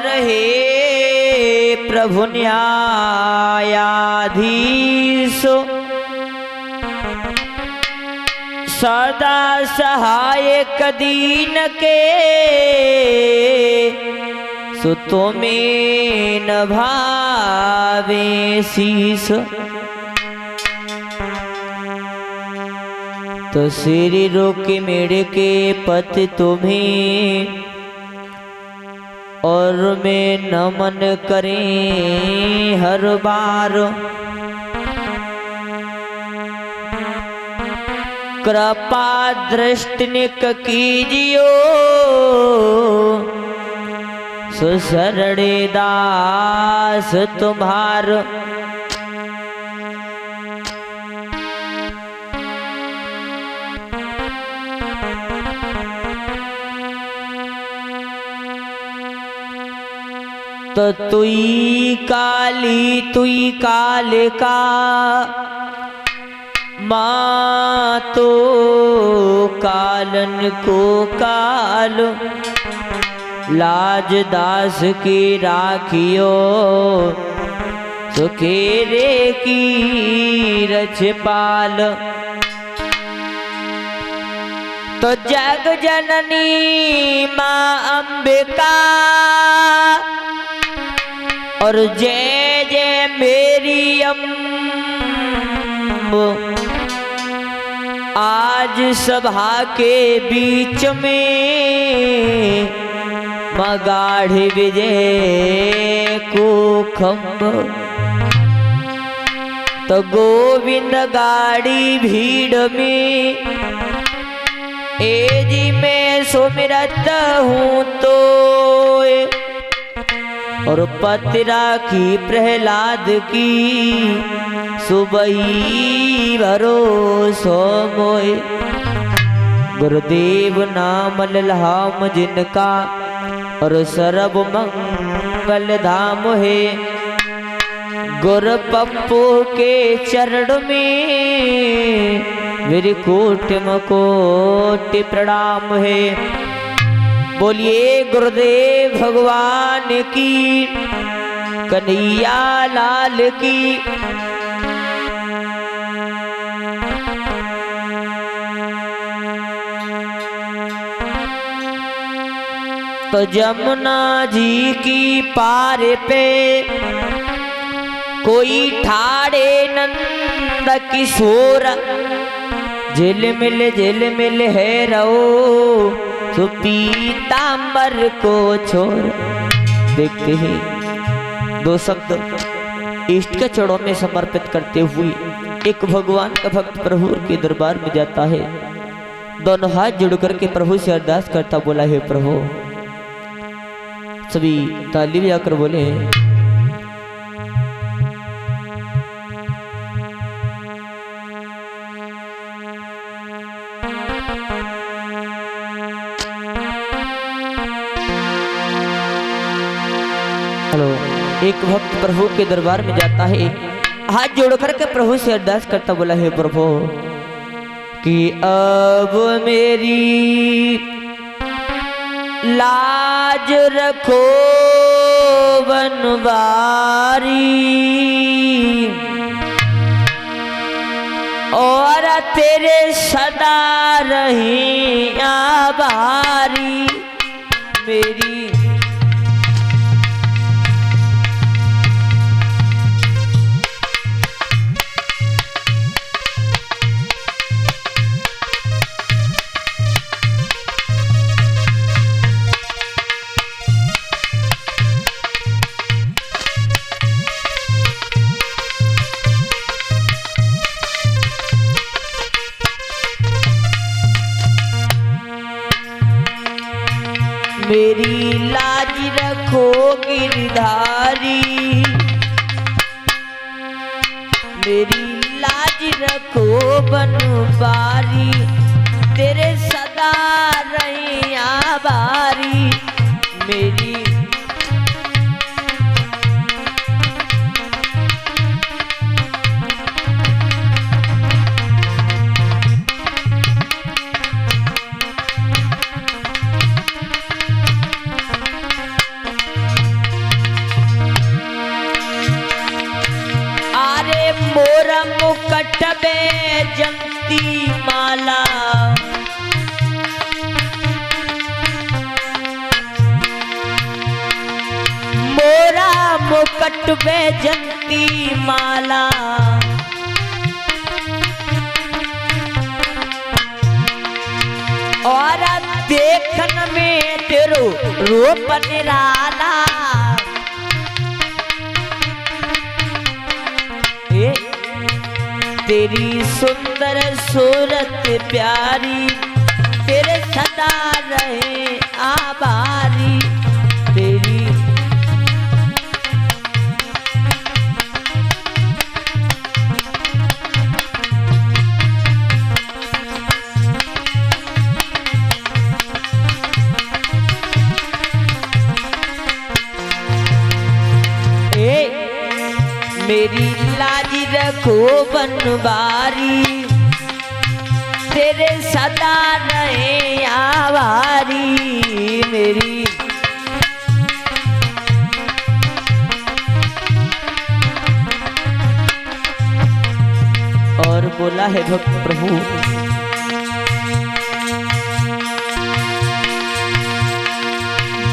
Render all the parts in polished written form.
और हे प्रभु न्यायाधीश सदा सहायक दीन के सो तुम्हें न भावे शीस। तो सिर रोके मेरे के पति तुम्हें और मैं नमन करें हर बार। कृपा दृष्टिनिक कीजियो सुशरणे दास तुम्हार। तो तुई कालिका माँ तो कालन को काल लाज दास की राखियो सुखेरे की रछपाल। तो जग जननी माँ अंबिका और जय जय मेरी अम्ब आज सभा के बीच में मगाढ़ विजय को खम्ब। तो गोविंद गाड़ी भीड़ में एजी में सुमिरत हूँ तो और पति राखी प्रहलाद की सुबही भरोसो मोए। गुरुदेव नाम लल्हाम जिनका और सर्व मंगल धाम है। गुरु पप्पू के चरण में मेरी कोटि कोटि प्रणाम है। बोलिए गुरुदेव भगवान की कन्हैया लाल की। तो जमुना जी की पार पे कोई ठाड़े नंद किशोर झिलमिल है रो तो पीतांबर को छोड़। देखते हैं दो शब्द इष्ट के चरणों में समर्पित करते हुए एक भगवान का भक्त प्रभु के दरबार में जाता है। दोनों हाथ जोड़ करके प्रभु से अरदास करता बोला है प्रभु। सभी ताली बजाकर बोले हेलो। एक भक्त प्रभु के दरबार में जाता है, हाथ जोड़ करके प्रभु से अरदास करता बोला है प्रभु कि अब मेरी लाज रखो बनवारी और तेरे सदा रही आभारी। मेरी मेरी लाज रखो गिरधारी, मेरी लाज रखो बनवारी, तेरे सदा रही आभारी। मेरी में जमती माला, मोरा मुकट में जमती माला, और देखन में तेरो रूप निराला। तेरी सुंदर सूरत प्यारी, तेरे सदा रहे आभारी। तेरी मेरी लाज रखो बनवारी, तेरे सदा रहे आवारी। मेरी और बोला है भक्त प्रभु,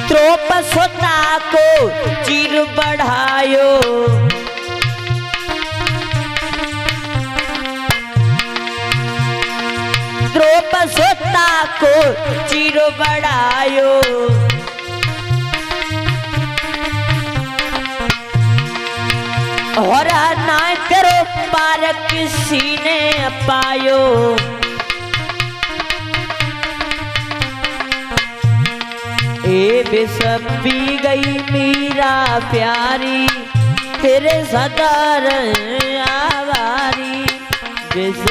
द्रौपदी को चिर बढ़ायो, द्रौपदी को चिर बढ़ायो। और ना करो पार किसी ने पायो। ए बिस पी गई मीरा प्यारी, तेरे सदा रहे आवारी। बिस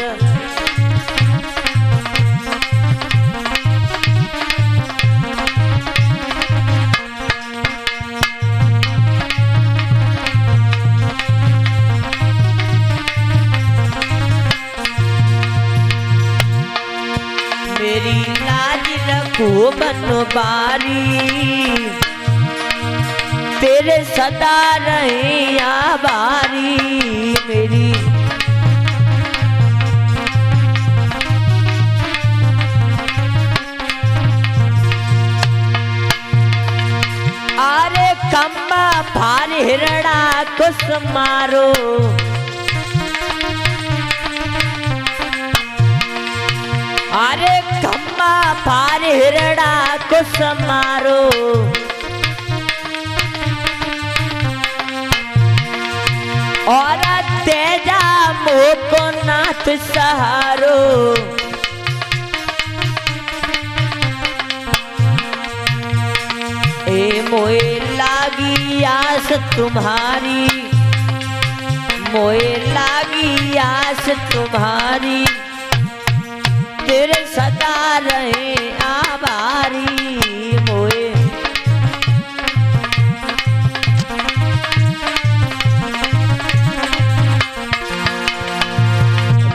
मेरी लाज रखो बनवारी, तेरे सदा रहे आभारी। मेरी आरे कम्बा भार हिरणा कुछ मारो, अरे खम्बा भार हिरणा को समारो। और तेजा मोह को नाथ सहारो। ए मोए लागी आस तुम्हारी, मोए लागी आस तुम्हारी, तेरे सदा रहे आभारी। मोए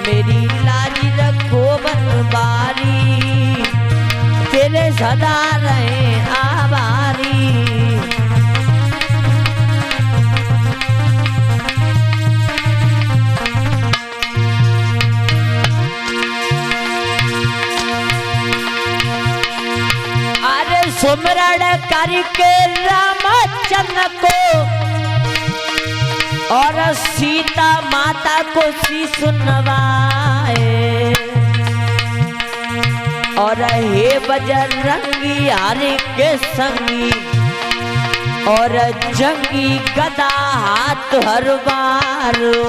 मेरी लाज रखो बनवारी, तेरे सदा रहे आभारी। सुमरण करके रामचंद्र को और सीता माता को शीश नवाए। और हे बजरंगी हरि के संगी, और जंगी गदा हाथ हर बारो।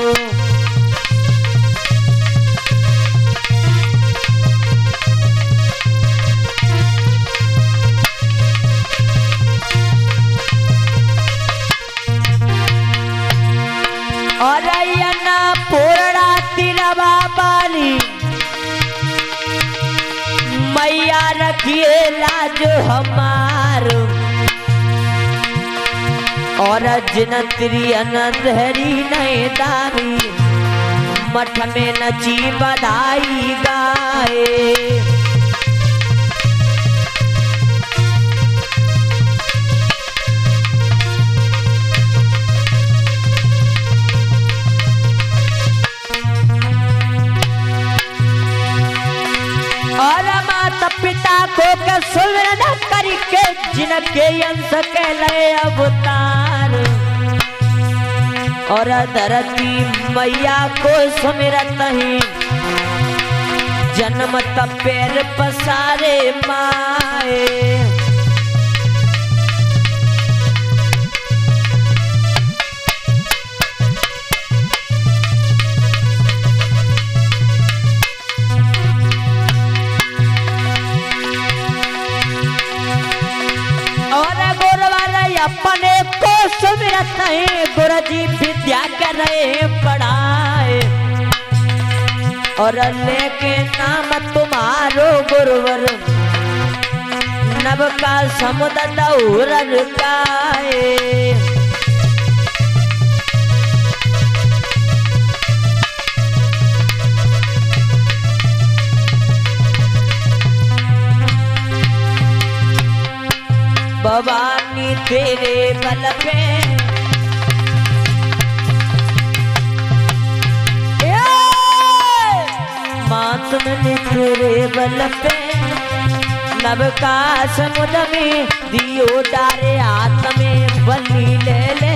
और यना पूर्णा तिरवा बाली, मैया रखिए लाज हमारो। और जिन तिरी अनंधरी नए दारी, मठ में नची बधाई गाए। जिनके अंश के लय अवतार और धरती मैया को सुमिरत ही जन्मत पैर पसारे माए। अपने को सुमिरत है गुरु जी विद्या कर रहे पढ़ाए और लेके नाम तुम्हारो गुरुवर नव का समुद्र दौरन काए। भवानी तेरे बल पे मात मैंने तेरे बल पे नव का समुद्र में दियो डारे हाथ में बली ले ले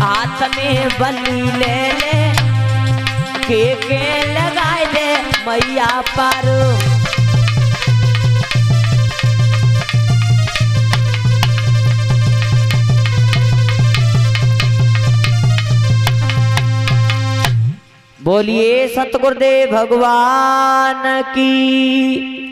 हाथ में बली ले ले के लगाए दे मैया पारो। बोलिए सतगुरुदेव भगवान की।